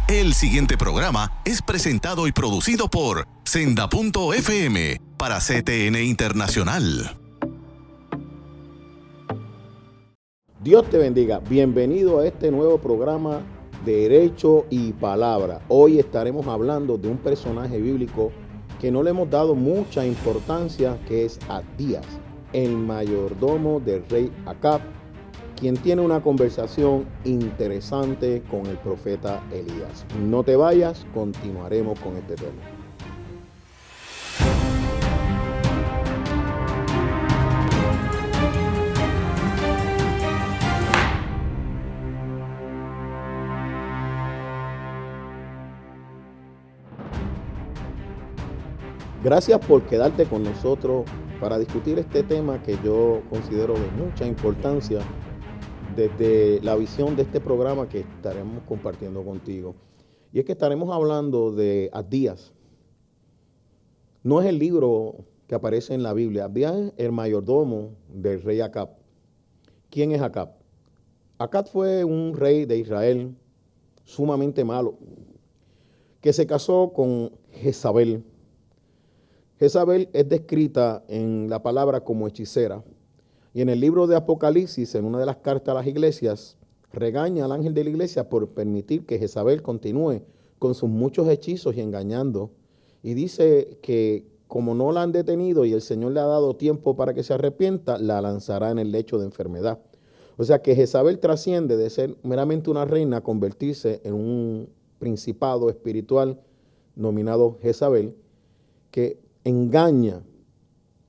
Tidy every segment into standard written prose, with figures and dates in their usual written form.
El siguiente programa es presentado y producido por Senda.fm para CTN Internacional. Dios te bendiga. Bienvenido a este nuevo programa Derecho y Palabra. Hoy estaremos hablando de un personaje bíblico que no le hemos dado mucha importancia, que es Abdías, el mayordomo del rey Acab, quien tiene una conversación interesante con el profeta Elías. No te vayas, continuaremos con este tema. Gracias por quedarte con nosotros para discutir este tema que yo considero de mucha importancia desde la visión de este programa que estaremos compartiendo contigo. Y es que estaremos hablando de Abdías. No es el libro que aparece en la Biblia. Abdías es el mayordomo del rey Acab. ¿Quién es Acab? Acab fue un rey de Israel sumamente malo, que se casó con Jezabel. Jezabel es descrita en la palabra como hechicera. Y en el libro de Apocalipsis, en una de las cartas a las iglesias, regaña al ángel de la iglesia por permitir que Jezabel continúe con sus muchos hechizos y engañando. Y dice que como no la han detenido y el Señor le ha dado tiempo para que se arrepienta, la lanzará en el lecho de enfermedad. O sea que Jezabel trasciende de ser meramente una reina a convertirse en un principado espiritual nominado Jezabel, que engaña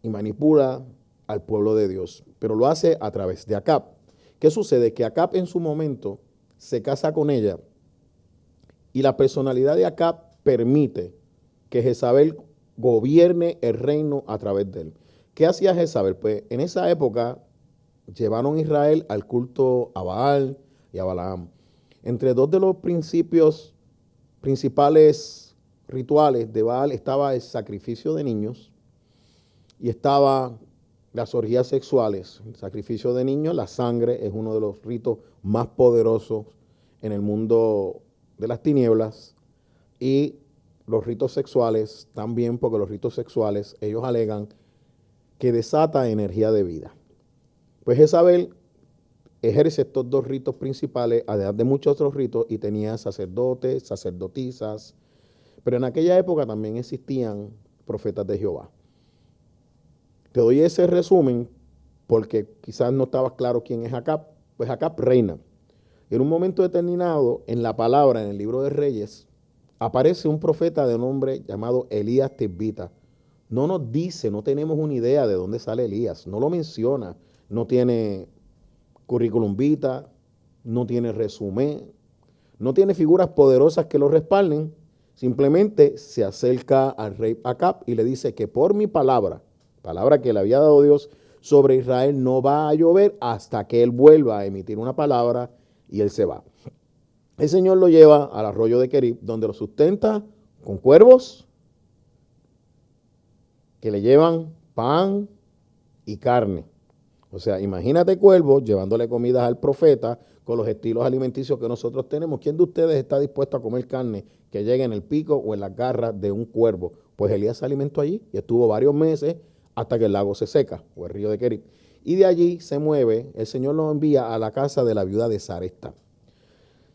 y manipula al pueblo de Dios, pero lo hace a través de Acab. ¿Qué sucede? Que Acab en su momento se casa con ella y la personalidad de Acab permite que Jezabel gobierne el reino a través de él. ¿Qué hacía Jezabel? Pues en esa época llevaron a Israel al culto a Baal y a Balaam. Entre dos de los principales rituales de Baal estaba el sacrificio de niños y estaba las orgías sexuales. El sacrificio de niños, la sangre, es uno de los ritos más poderosos en el mundo de las tinieblas. Y los ritos sexuales también, porque los ritos sexuales, ellos alegan que desata energía de vida. Pues Jezabel ejerce estos dos ritos principales, además de muchos otros ritos, y tenía sacerdotes, sacerdotisas. Pero en aquella época también existían profetas de Jehová. Te doy ese resumen porque quizás no estabas claro quién es Acab. Pues Acab reina. En un momento determinado, en la palabra, en el libro de Reyes, aparece un profeta de nombre llamado Elías Tisbita. No nos dice, no tenemos una idea de dónde sale Elías. No lo menciona. No tiene currículum vitae, no tiene resumen, no tiene figuras poderosas que lo respalden. Simplemente se acerca al rey Acab y le dice que por mi palabra que le había dado Dios sobre Israel, no va a llover hasta que él vuelva a emitir una palabra y él se va. El Señor lo lleva al arroyo de Querib, donde lo sustenta con cuervos que le llevan pan y carne. O sea, imagínate cuervos llevándole comidas al profeta con los estilos alimenticios que nosotros tenemos. ¿Quién de ustedes está dispuesto a comer carne que llegue en el pico o en las garras de un cuervo? Pues Elías se alimentó allí y estuvo varios meses hasta que el lago se seca, o el río de Querib. Y de allí se mueve, el Señor lo envía a la casa de la viuda de Sarepta.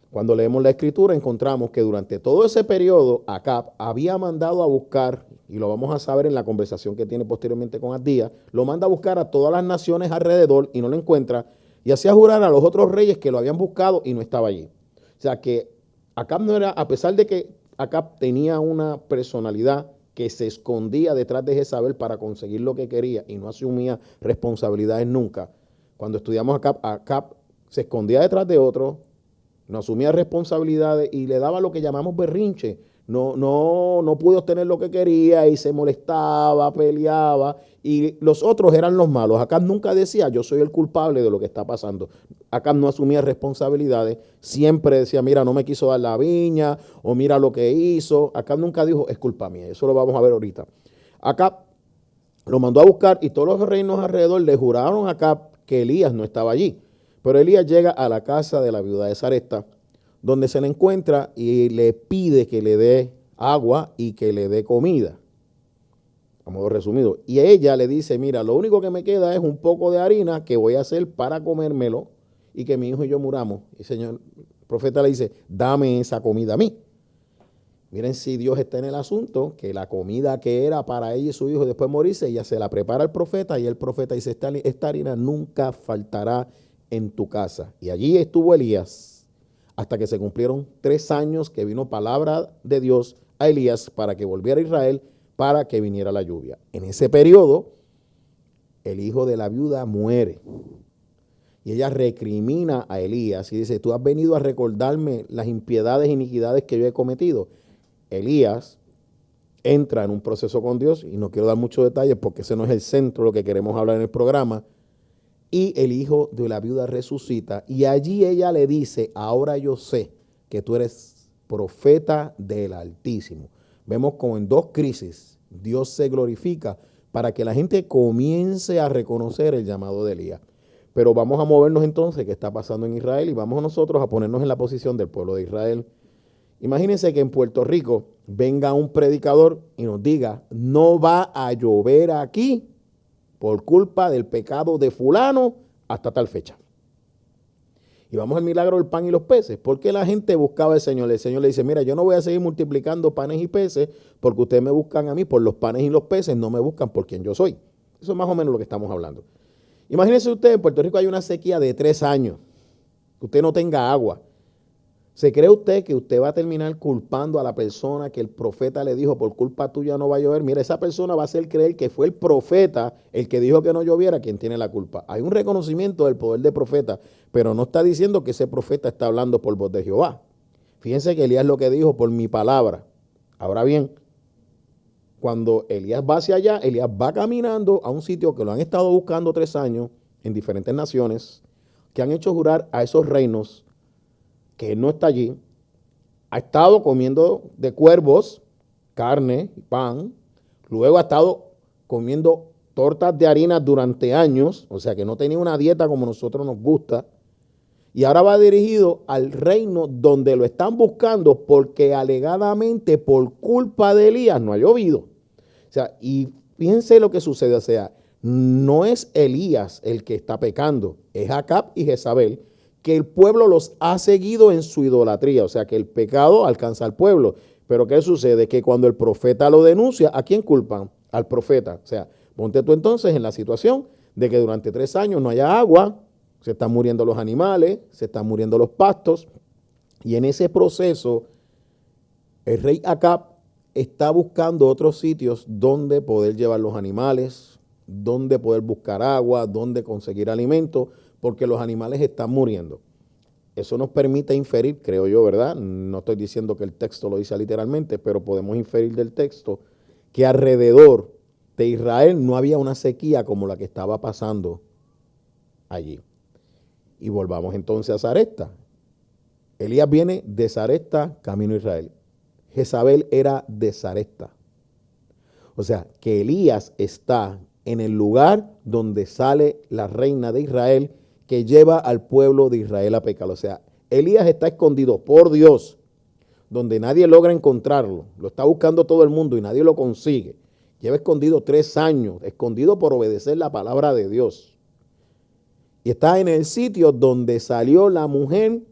Cuando leemos la escritura encontramos que durante todo ese periodo Acab había mandado a buscar, y lo vamos a saber en la conversación que tiene posteriormente con Abdías, lo manda a buscar a todas las naciones alrededor y no lo encuentra, y hacía jurar a los otros reyes que lo habían buscado y no estaba allí. O sea que Acab no era, a pesar de que Acab tenía una personalidad que se escondía detrás de Jezabel para conseguir lo que quería y no asumía responsabilidades nunca. Cuando estudiamos Acab se escondía detrás de otro, no asumía responsabilidades y le daba lo que llamamos berrinche. No pudo obtener lo que quería y se molestaba, peleaba, y los otros eran los malos. Acab nunca decía, yo soy el culpable de lo que está pasando. Acab no asumía responsabilidades, siempre decía, mira, no me quiso dar la viña, o mira lo que hizo. Acab nunca dijo, es culpa mía. Eso lo vamos a ver ahorita. Acab lo mandó a buscar y todos los reinos alrededor le juraron a Acab que Elías no estaba allí. Pero Elías llega a la casa de la viuda de Sarepta, donde se le encuentra y le pide que le dé agua y que le dé comida, a modo resumido. Y ella le dice, mira, lo único que me queda es un poco de harina que voy a hacer para comérmelo y que mi hijo y yo muramos. Y el profeta le dice, dame esa comida a mí. Miren si Dios está en el asunto, que la comida que era para ella y su hijo después de morirse, ella se la prepara al profeta y el profeta dice, esta harina nunca faltará en tu casa. Y allí estuvo Elías hasta que se cumplieron 3 años que vino palabra de Dios a Elías para que volviera a Israel, para que viniera la lluvia. En ese periodo, el hijo de la viuda muere. Y ella recrimina a Elías y dice, tú has venido a recordarme las impiedades e iniquidades que yo he cometido. Elías entra en un proceso con Dios, y no quiero dar muchos detalles porque ese no es el centro de lo que queremos hablar en el programa, y el hijo de la viuda resucita, y allí ella le dice, ahora yo sé que tú eres profeta del Altísimo. Vemos como en 2 crisis Dios se glorifica para que la gente comience a reconocer el llamado de Elías. Pero vamos a movernos entonces, qué está pasando en Israel, y vamos nosotros a ponernos en la posición del pueblo de Israel. Imagínense que en Puerto Rico venga un predicador y nos diga, no va a llover aquí por culpa del pecado de fulano hasta tal fecha. Y vamos al milagro del pan y los peces. ¿Por qué la gente buscaba al Señor? El Señor le dice, mira, yo no voy a seguir multiplicando panes y peces porque ustedes me buscan a mí por los panes y los peces, no me buscan por quien yo soy. Eso es más o menos lo que estamos hablando. Imagínense usted, en Puerto Rico hay una sequía de 3 años, que usted no tenga agua. ¿Se cree usted que usted va a terminar culpando a la persona que el profeta le dijo, por culpa tuya no va a llover? Mira, esa persona va a hacer creer que fue el profeta el que dijo que no lloviera quien tiene la culpa. Hay un reconocimiento del poder del profeta, pero no está diciendo que ese profeta está hablando por voz de Jehová. Fíjense que Elías lo que dijo, por mi palabra. Ahora bien, cuando Elías va hacia allá, Elías va caminando a un sitio que lo han estado buscando 3 años en diferentes naciones, que han hecho jurar a esos reinos que él no está allí, ha estado comiendo de cuervos, carne y pan, luego ha estado comiendo tortas de harina durante años, o sea que no tenía una dieta como nosotros nos gusta, y ahora va dirigido al reino donde lo están buscando porque alegadamente por culpa de Elías no ha llovido. O sea, y fíjense lo que sucede, o sea, no es Elías el que está pecando, es Acab y Jezabel, que el pueblo los ha seguido en su idolatría, o sea que el pecado alcanza al pueblo. Pero ¿qué sucede? Que cuando el profeta lo denuncia, ¿a quién culpan? Al profeta. O sea, ponte tú entonces en la situación de que durante 3 años no haya agua, se están muriendo los animales, se están muriendo los pastos, y en ese proceso el rey Acab está buscando otros sitios donde poder llevar los animales, donde poder buscar agua, donde conseguir alimento, porque los animales están muriendo. Eso nos permite inferir, creo yo, ¿verdad? No estoy diciendo que el texto lo dice literalmente, pero podemos inferir del texto que alrededor de Israel no había una sequía como la que estaba pasando allí. Y volvamos entonces a Sarepta. Elías viene de Sarepta, camino a Israel. Jezabel era de Sarepta. O sea, que Elías está en el lugar donde sale la reina de Israel, que lleva al pueblo de Israel a pecar. O sea, Elías está escondido por Dios, donde nadie logra encontrarlo. Lo está buscando todo el mundo y nadie lo consigue. Lleva escondido 3 años, escondido por obedecer la palabra de Dios. Y está en el sitio donde salió la mujer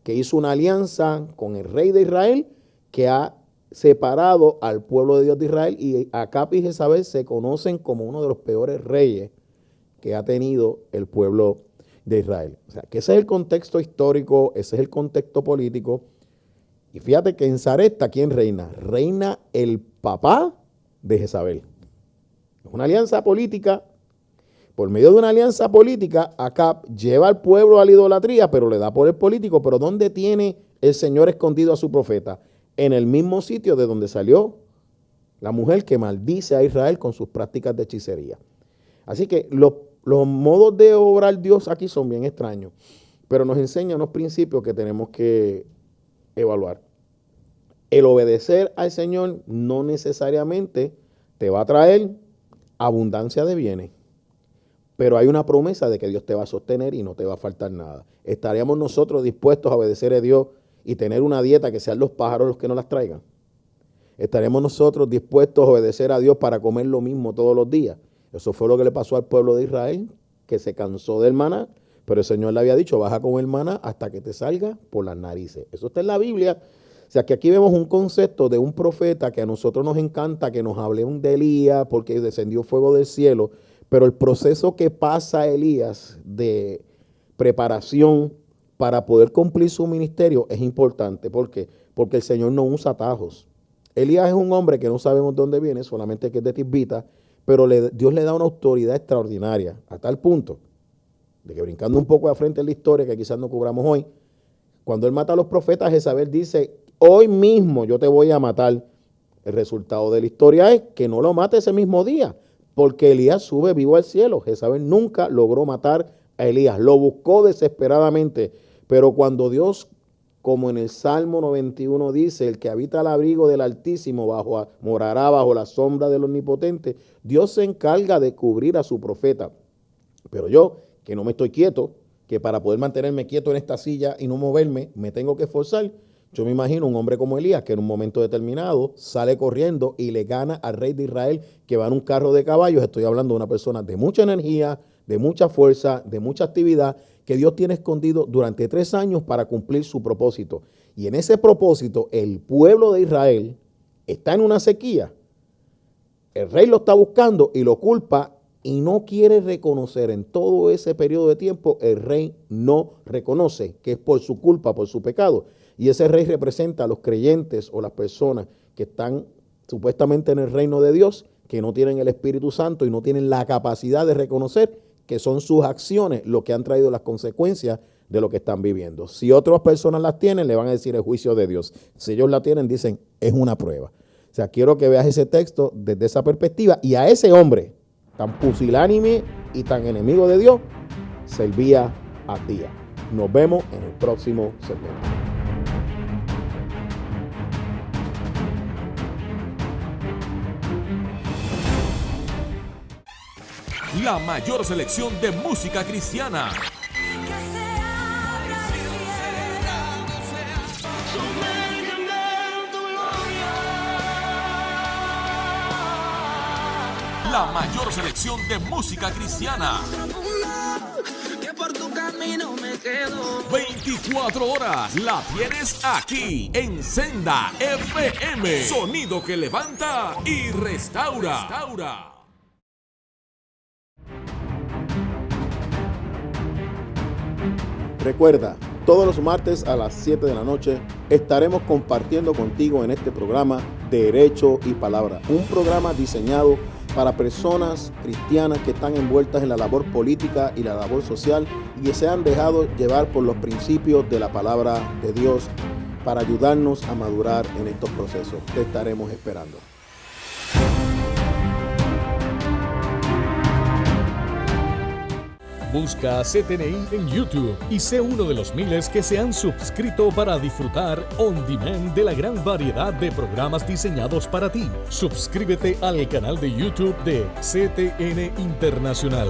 que hizo una alianza con el rey de Israel, que ha separado al pueblo de Dios de Israel, y Acab y Jezabel se conocen como uno de los peores reyes que ha tenido el pueblo de Israel. O sea, que ese es el contexto histórico, ese es el contexto político. Y fíjate que en Sarepta, ¿quién reina? Reina el papá de Jezabel. Es una alianza política. Por medio de una alianza política, Acab lleva al pueblo a la idolatría, pero le da por el político. Pero ¿dónde tiene el Señor escondido a su profeta? En el mismo sitio de donde salió la mujer que maldice a Israel con sus prácticas de hechicería. Así que los modos de obrar Dios aquí son bien extraños, pero nos enseña unos principios que tenemos que evaluar. El obedecer al Señor no necesariamente te va a traer abundancia de bienes, pero hay una promesa de que Dios te va a sostener y no te va a faltar nada. ¿Estaríamos nosotros dispuestos a obedecer a Dios y tener una dieta que sean los pájaros los que nos las traigan? ¿Estaremos nosotros dispuestos a obedecer a Dios para comer lo mismo todos los días? Eso fue lo que le pasó al pueblo de Israel, que se cansó del maná, pero el Señor le había dicho, vas a comer maná hasta que te salga por las narices. Eso está en la Biblia. O sea, que aquí vemos un concepto de un profeta que a nosotros nos encanta que nos hable de Elías porque descendió fuego del cielo, pero el proceso que pasa Elías de preparación para poder cumplir su ministerio es importante. ¿Por qué? Porque el Señor no usa atajos. Elías es un hombre que no sabemos de dónde viene, solamente que es de Tisbita, pero Dios le da una autoridad extraordinaria, a tal punto de que, brincando un poco de frente en la historia, que quizás no cubramos hoy, cuando él mata a los profetas, Jezabel dice, hoy mismo yo te voy a matar. El resultado de la historia es que no lo mate ese mismo día, porque Elías sube vivo al cielo. Jezabel nunca logró matar a Elías, lo buscó desesperadamente, pero cuando Dios, como en el Salmo 91 dice, el que habita al abrigo del Altísimo morará bajo la sombra del Omnipotente, Dios se encarga de cubrir a su profeta. Pero yo, que no me estoy quieto, que para poder mantenerme quieto en esta silla y no moverme, me tengo que esforzar. Yo me imagino un hombre como Elías, que en un momento determinado sale corriendo y le gana al rey de Israel, que va en un carro de caballos. Estoy hablando de una persona de mucha energía, de mucha fuerza, de mucha actividad, que Dios tiene escondido durante 3 años para cumplir su propósito. Y en ese propósito, el pueblo de Israel está en una sequía. El rey lo está buscando y lo culpa y no quiere reconocer. En todo ese periodo de tiempo, el rey no reconoce que es por su culpa, por su pecado. Y ese rey representa a los creyentes o las personas que están supuestamente en el reino de Dios, que no tienen el Espíritu Santo y no tienen la capacidad de reconocer que son sus acciones lo que han traído las consecuencias de lo que están viviendo. Si otras personas las tienen, le van a decir el juicio de Dios. Si ellos la tienen, dicen, es una prueba. O sea, quiero que veas ese texto desde esa perspectiva. Y a ese hombre tan pusilánime y tan enemigo de Dios, servía a día. Nos vemos en el próximo segmento. La mayor selección de música cristiana. La mayor selección de música cristiana. 24 horas la tienes aquí en Senda FM. Sonido que levanta y restaura. Recuerda, todos los martes a las 7 de la noche estaremos compartiendo contigo en este programa Derecho y Palabra, un programa diseñado para personas cristianas que están envueltas en la labor política y la labor social y que se han dejado llevar por los principios de la palabra de Dios para ayudarnos a madurar en estos procesos. Te estaremos esperando. Busca CTNI en YouTube y sé uno de los miles que se han suscrito para disfrutar on demand de la gran variedad de programas diseñados para ti. Suscríbete al canal de YouTube de CTN Internacional.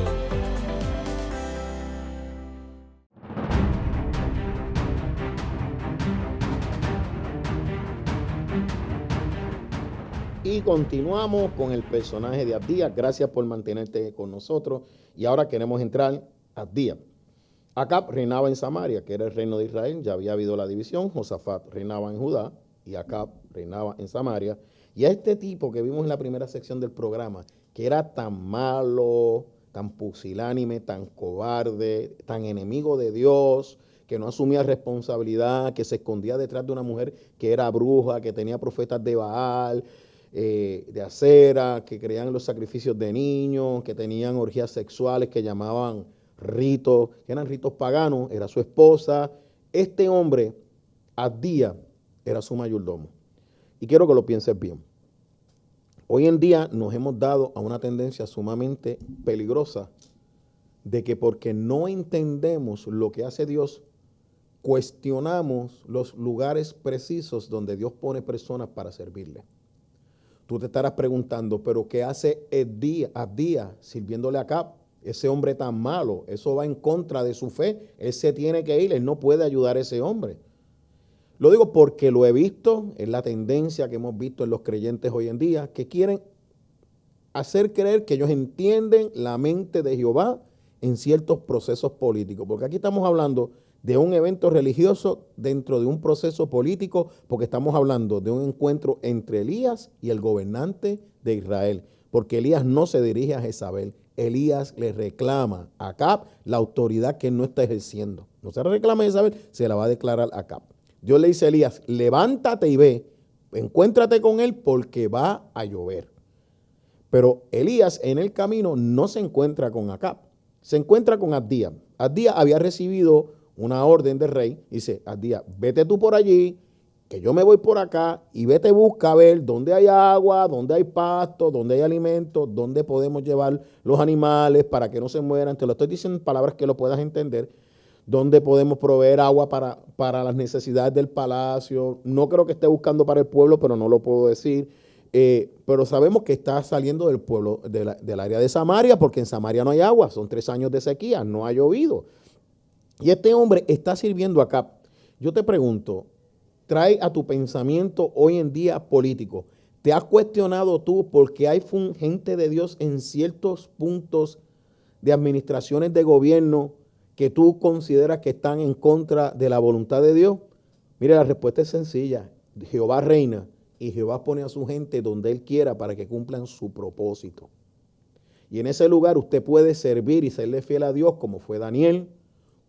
Y continuamos con el personaje de Abdías. Gracias por mantenerte con nosotros. Y ahora queremos entrar a Abdías. Acab reinaba en Samaria, que era el reino de Israel. Ya había habido la división. Josafat reinaba en Judá y Acab reinaba en Samaria. Y a este tipo que vimos en la primera sección del programa, que era tan malo, tan pusilánime, tan cobarde, tan enemigo de Dios, que no asumía responsabilidad, que se escondía detrás de una mujer que era bruja, que tenía profetas de Baal, de acera, que creían en los sacrificios de niños, que tenían orgías sexuales que llamaban ritos, que eran ritos paganos, era su esposa. Este hombre, Abdías, era su mayordomo. Y quiero que lo pienses bien. Hoy en día nos hemos dado a una tendencia sumamente peligrosa de que porque no entendemos lo que hace Dios, cuestionamos los lugares precisos donde Dios pone personas para servirle. Tú te estarás preguntando, ¿pero qué hace Abdías sirviéndole a Acab? Ese hombre tan malo, eso va en contra de su fe. Él se tiene que ir, él no puede ayudar a ese hombre. Lo digo porque lo he visto, es la tendencia que hemos visto en los creyentes hoy en día, que quieren hacer creer que ellos entienden la mente de Jehová en ciertos procesos políticos. Porque aquí estamos hablando de un evento religioso dentro de un proceso político, porque estamos hablando de un encuentro entre Elías y el gobernante de Israel. Porque Elías no se dirige a Jezabel, Elías le reclama a Acab la autoridad que él no está ejerciendo. No se reclama a Jezabel, se la va a declarar a Acab. Dios le dice a Elías, levántate y ve, encuéntrate con él porque va a llover. Pero Elías en el camino no se encuentra con Acab, se encuentra con Abdías. Abdías había recibido una orden del rey, dice, Abdías, vete tú por allí, que yo me voy por acá y vete busca a ver dónde hay agua, dónde hay pasto, dónde hay alimentos, dónde podemos llevar los animales para que no se mueran. Te lo estoy diciendo en palabras que lo puedas entender. Dónde podemos proveer agua para las necesidades del palacio. No creo que esté buscando para el pueblo, pero no lo puedo decir. Pero sabemos que está saliendo del pueblo, del área de Samaria, porque en Samaria no hay agua. Son 3 años de sequía, no ha llovido. Y este hombre está sirviendo acá. Yo te pregunto, trae a tu pensamiento hoy en día político. ¿Te has cuestionado tú por qué hay gente de Dios en ciertos puntos de administraciones de gobierno que tú consideras que están en contra de la voluntad de Dios? Mire, la respuesta es sencilla. Jehová reina y Jehová pone a su gente donde Él quiera para que cumplan su propósito. Y en ese lugar usted puede servir y serle fiel a Dios como fue Daniel,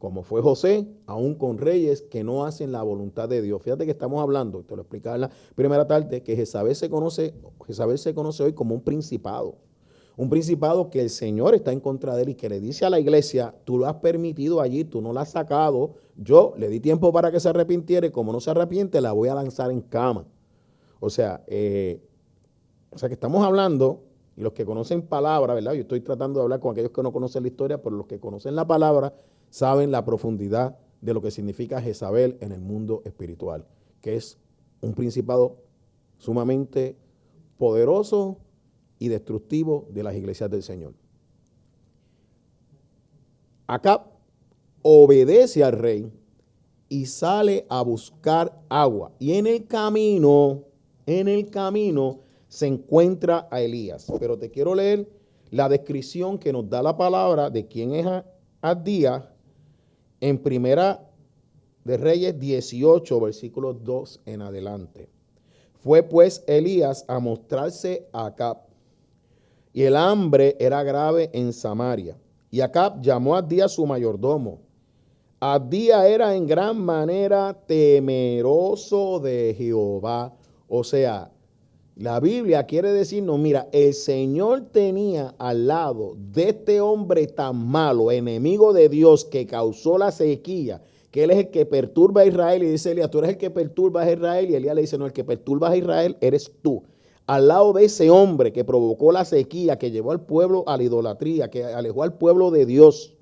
como fue José, aún con reyes que no hacen la voluntad de Dios. Fíjate que estamos hablando, te lo explicaba en la primera tarde, que Jezabel se conoce hoy como un principado. Un principado que el Señor está en contra de él y que le dice a la iglesia, tú lo has permitido allí, tú no la has sacado, yo le di tiempo para que se arrepintiera y como no se arrepiente la voy a lanzar en cama. O sea que estamos hablando, y los que conocen palabra, ¿verdad? Yo estoy tratando de hablar con aquellos que no conocen la historia, pero los que conocen la palabra saben la profundidad de lo que significa Jezabel en el mundo espiritual, que es un principado sumamente poderoso y destructivo de las iglesias del Señor. Acab obedece al rey y sale a buscar agua. Y en el camino se encuentra a Elías. Pero te quiero leer la descripción que nos da la palabra de quién es Abdías en Primera de Reyes 18, versículos 2 en adelante. Fue pues Elías a mostrarse a Acab, y el hambre era grave en Samaria. Y Acab llamó a Abdías su mayordomo. Abdías era en gran manera temeroso de Jehová. O sea, la Biblia quiere decirnos, mira, el Señor tenía al lado de este hombre tan malo, enemigo de Dios, que causó la sequía, que él es el que perturba a Israel. Y dice Elías, tú eres el que perturba a Israel. Y Elías le dice, no, el que perturba a Israel eres tú. Al lado de ese hombre que provocó la sequía, que llevó al pueblo a la idolatría, que alejó al pueblo de Dios,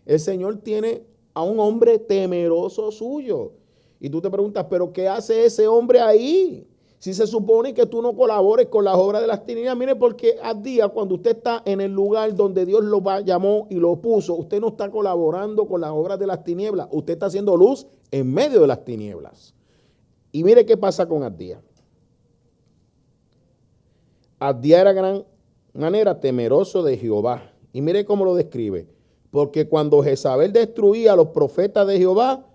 el Señor tiene a un hombre temeroso suyo. Y tú te preguntas, ¿pero qué hace ese hombre ahí? Si se supone que tú no colabores con las obras de las tinieblas. Mire, porque Abdías, cuando usted está en el lugar donde Dios lo llamó y lo puso, usted no está colaborando con las obras de las tinieblas. Usted está haciendo luz en medio de las tinieblas. Y mire qué pasa con Abdías. Abdías era gran manera temeroso de Jehová. Y mire cómo lo describe. Porque cuando Jezabel destruía a los profetas de Jehová,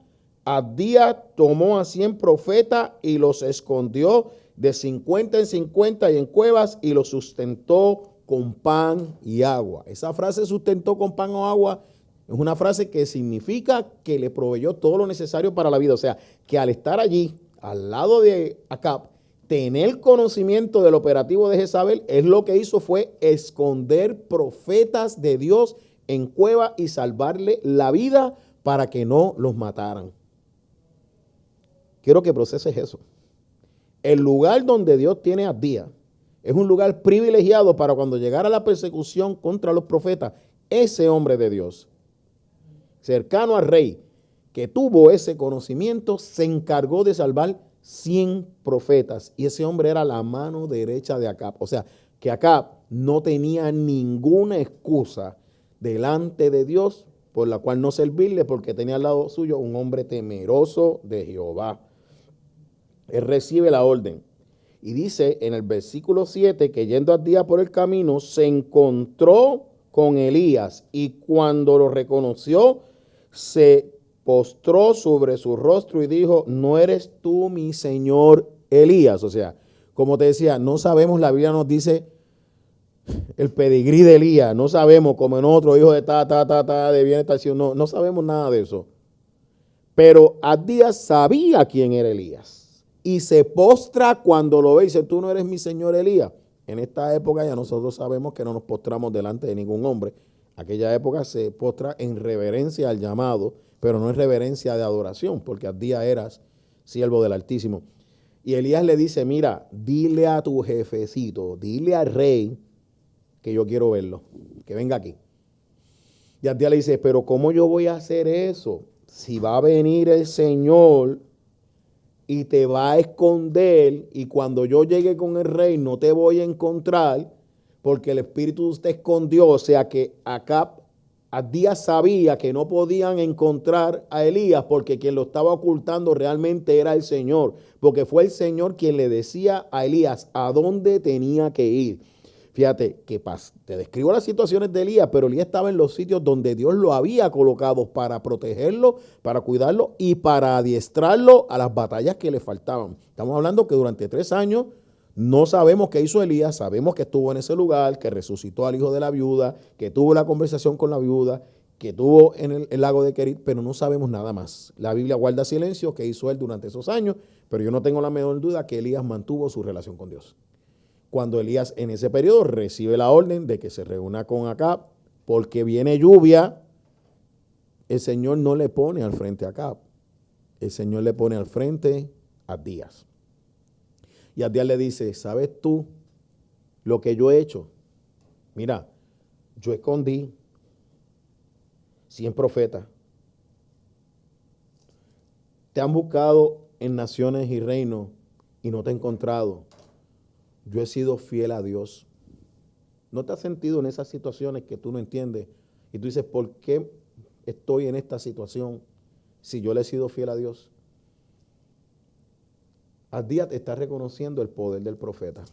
Abdías tomó a 100 profetas y los escondió de 50 en 50 y en cuevas y los sustentó con pan y agua. Esa frase sustentó con pan o agua es una frase que significa que le proveyó todo lo necesario para la vida. O sea, que al estar allí, al lado de Acab, tener conocimiento del operativo de Jezabel, es lo que hizo fue esconder profetas de Dios en cueva y salvarle la vida para que no los mataran. Quiero que proceses eso. El lugar donde Dios tiene a Abdías es un lugar privilegiado para cuando llegara la persecución contra los profetas, ese hombre de Dios, cercano al rey, que tuvo ese conocimiento, se encargó de salvar 100 profetas. Y ese hombre era la mano derecha de Acab. O sea, que Acab no tenía ninguna excusa delante de Dios por la cual no servirle, porque tenía al lado suyo un hombre temeroso de Jehová. Él recibe la orden. Y dice en el versículo 7 que yendo Abdías por el camino se encontró con Elías y cuando lo reconoció se postró sobre su rostro y dijo, ¿no eres tú mi señor Elías? O sea, como te decía, no sabemos, la Biblia nos dice el pedigrí de Elías, no sabemos como en otro hijo de de bien estación, no sabemos nada de eso. Pero Abdías sabía quién era Elías. Y se postra cuando lo ve y dice, tú no eres mi señor Elías. En esta época ya nosotros sabemos que no nos postramos delante de ningún hombre. Aquella época se postra en reverencia al llamado, pero no en reverencia de adoración, porque Abdías eras siervo del Altísimo. Y Elías le dice, mira, dile a tu jefecito, dile al rey que yo quiero verlo, que venga aquí. Y Abdías le dice, pero ¿cómo yo voy a hacer eso? Si va a venir el Señor y te va a esconder y cuando yo llegue con el rey no te voy a encontrar porque el espíritu de usted escondió. O sea que Abdías sabía que no podían encontrar a Elías porque quien lo estaba ocultando realmente era el Señor, porque fue el Señor quien le decía a Elías a dónde tenía que ir. Fíjate que te describo las situaciones de Elías, pero Elías estaba en los sitios donde Dios lo había colocado para protegerlo, para cuidarlo y para adiestrarlo a las batallas que le faltaban. Estamos hablando que durante 3 años no sabemos qué hizo Elías, sabemos que estuvo en ese lugar, que resucitó al hijo de la viuda, que tuvo la conversación con la viuda, que tuvo en el lago de Kerit, pero no sabemos nada más. La Biblia guarda silencio qué hizo él durante esos años, pero yo no tengo la menor duda que Elías mantuvo su relación con Dios. Cuando Elías en ese periodo recibe la orden de que se reúna con Acab, porque viene lluvia, el Señor no le pone al frente a Acab, el Señor le pone al frente a Abdías. Y Abdías le dice, ¿sabes tú lo que yo he hecho? Mira, yo escondí 100 profetas. Te han buscado en naciones y reinos y no te he encontrado. Yo he sido fiel a Dios. ¿No te has sentido en esas situaciones que tú no entiendes? Y tú dices, ¿por qué estoy en esta situación si yo le he sido fiel a Dios? Abdías está reconociendo el poder del profeta.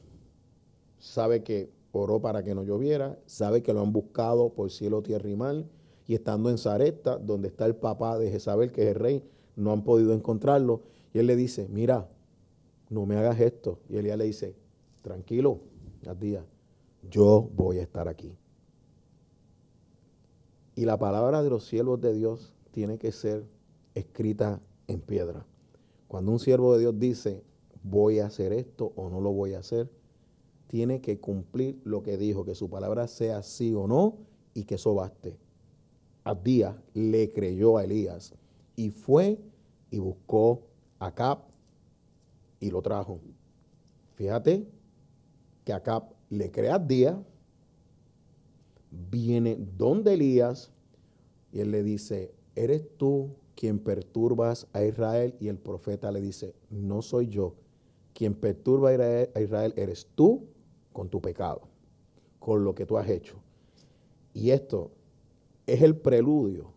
Sabe que oró para que no lloviera, sabe que lo han buscado por cielo, tierra y mar, y estando en Sarepta, donde está el papá de Jezabel, que es el rey, no han podido encontrarlo. Y él le dice, mira, no me hagas esto. Y Elías le dice, tranquilo, Abdías, yo voy a estar aquí. Y la palabra de los siervos de Dios tiene que ser escrita en piedra. Cuando un siervo de Dios dice, voy a hacer esto o no lo voy a hacer, tiene que cumplir lo que dijo, que su palabra sea sí o no y que eso baste. Abdías le creyó a Elías y fue y buscó a Acab y lo trajo. Fíjate que Acab le cree a Abdías, viene donde Elías y él le dice, ¿eres tú quien perturbas a Israel? Y el profeta le dice, no soy yo. Quien perturba a Israel eres tú con tu pecado, con lo que tú has hecho. Y esto es el preludio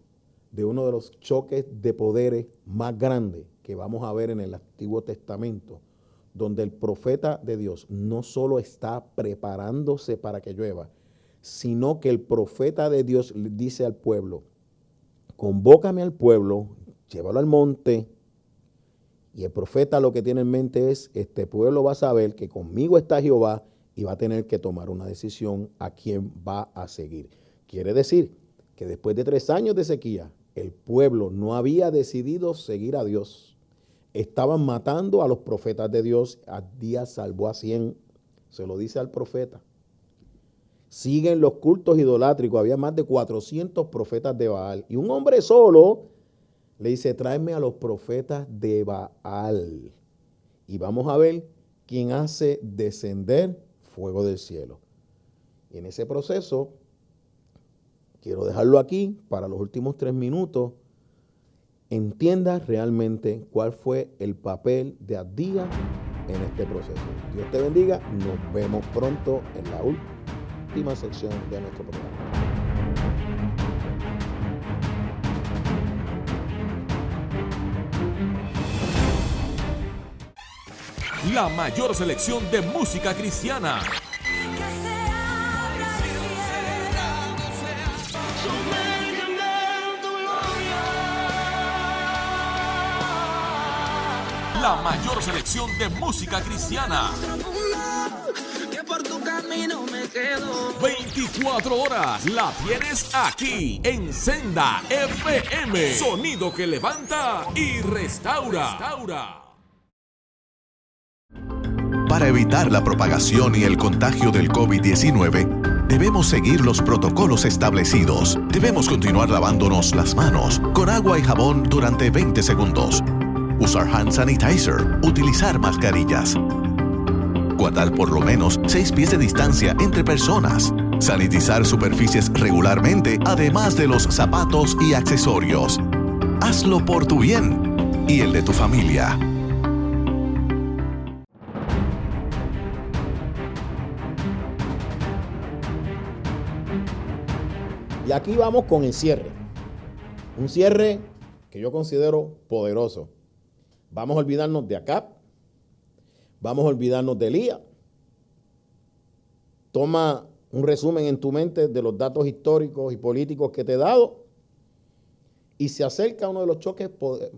de uno de los choques de poderes más grandes que vamos a ver en el Antiguo Testamento, donde el profeta de Dios no solo está preparándose para que llueva, sino que el profeta de Dios le dice al pueblo, convócame al pueblo, llévalo al monte, y el profeta lo que tiene en mente es, este pueblo va a saber que conmigo está Jehová y va a tener que tomar una decisión a quién va a seguir. Quiere decir que después de 3 años de sequía, el pueblo no había decidido seguir a Dios. Estaban matando a los profetas de Dios. Abdías salvó a 100. Se lo dice al profeta. Siguen los cultos idolátricos. Había más de 400 profetas de Baal. Y un hombre solo le dice, tráeme a los profetas de Baal. Y vamos a ver quién hace descender fuego del cielo. Y en ese proceso, quiero dejarlo aquí para los últimos 3 minutos. Entienda realmente cuál fue el papel de Abdías en este proceso. Dios te bendiga. Nos vemos pronto en la última sección de nuestro programa. la mayor selección de música cristiana. La mayor selección de música cristiana. 24 horas la tienes aquí en Senda FM. Sonido que levanta y restaura. Para evitar la propagación y el contagio del COVID-19, debemos seguir los protocolos establecidos. Debemos continuar lavándonos las manos con agua y jabón durante 20 segundos. Usar hand sanitizer, utilizar mascarillas. Guardar por lo menos 6 pies de distancia entre personas. Sanitizar superficies regularmente, además de los zapatos y accesorios. Hazlo por tu bien y el de tu familia. Y aquí vamos con el cierre. Un cierre que yo considero poderoso. Vamos a olvidarnos de Acab. Vamos a olvidarnos de Elías. Toma un resumen en tu mente de los datos históricos y políticos que te he dado y se acerca a uno de los choques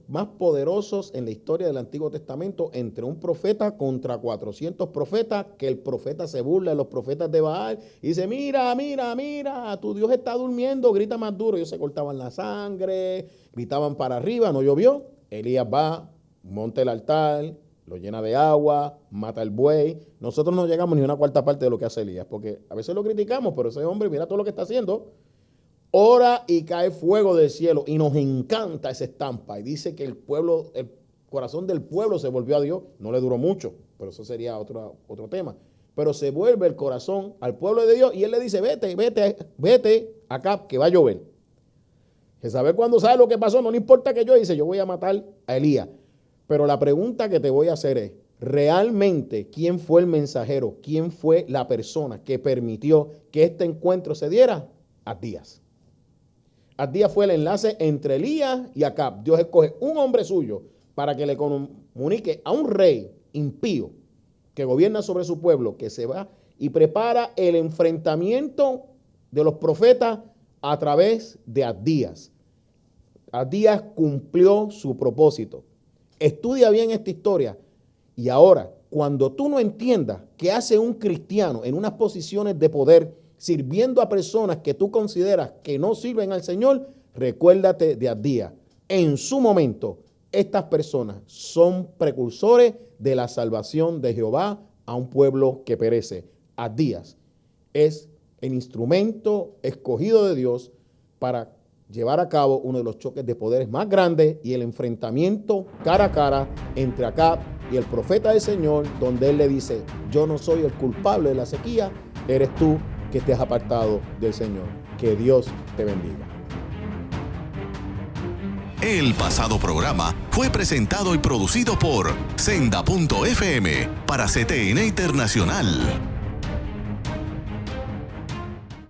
más poderosos en la historia del Antiguo Testamento entre un profeta contra 400 profetas, que el profeta se burla de los profetas de Baal y dice, mira, tu Dios está durmiendo, grita más duro. Ellos se cortaban la sangre, gritaban para arriba, no llovió. Elías va, monta el altar, lo llena de agua, mata el buey. Nosotros no llegamos ni a una cuarta parte de lo que hace Elías, porque a veces lo criticamos, pero ese hombre, mira todo lo que está haciendo. Ora y cae fuego del cielo, y nos encanta esa estampa. Y dice que el corazón del pueblo se volvió a Dios. No le duró mucho, pero eso sería otro tema. Pero se vuelve el corazón al pueblo de Dios, y él le dice, vete acá, que va a llover. Jezabel, cuando sabe lo que pasó, no le importa que yo dice, yo voy a matar a Elías. Pero la pregunta que te voy a hacer es, ¿realmente quién fue el mensajero? ¿Quién fue la persona que permitió que este encuentro se diera? Abdías. Abdías fue el enlace entre Elías y Acab. Dios escoge un hombre suyo para que le comunique a un rey impío que gobierna sobre su pueblo, que se va y prepara el enfrentamiento de los profetas a través de Abdías. Abdías cumplió su propósito. Estudia bien esta historia. Y ahora, cuando tú no entiendas qué hace un cristiano en unas posiciones de poder, sirviendo a personas que tú consideras que no sirven al Señor, recuérdate de Abdías. En su momento, estas personas son precursores de la salvación de Jehová a un pueblo que perece. Abdías es el instrumento escogido de Dios para llevar a cabo uno de los choques de poderes más grandes y el enfrentamiento cara a cara entre Acab y el profeta del Señor, donde él le dice, yo no soy el culpable de la sequía, eres tú que te has apartado del Señor. Que Dios te bendiga. El pasado programa fue presentado y producido por Senda.fm para CTN Internacional.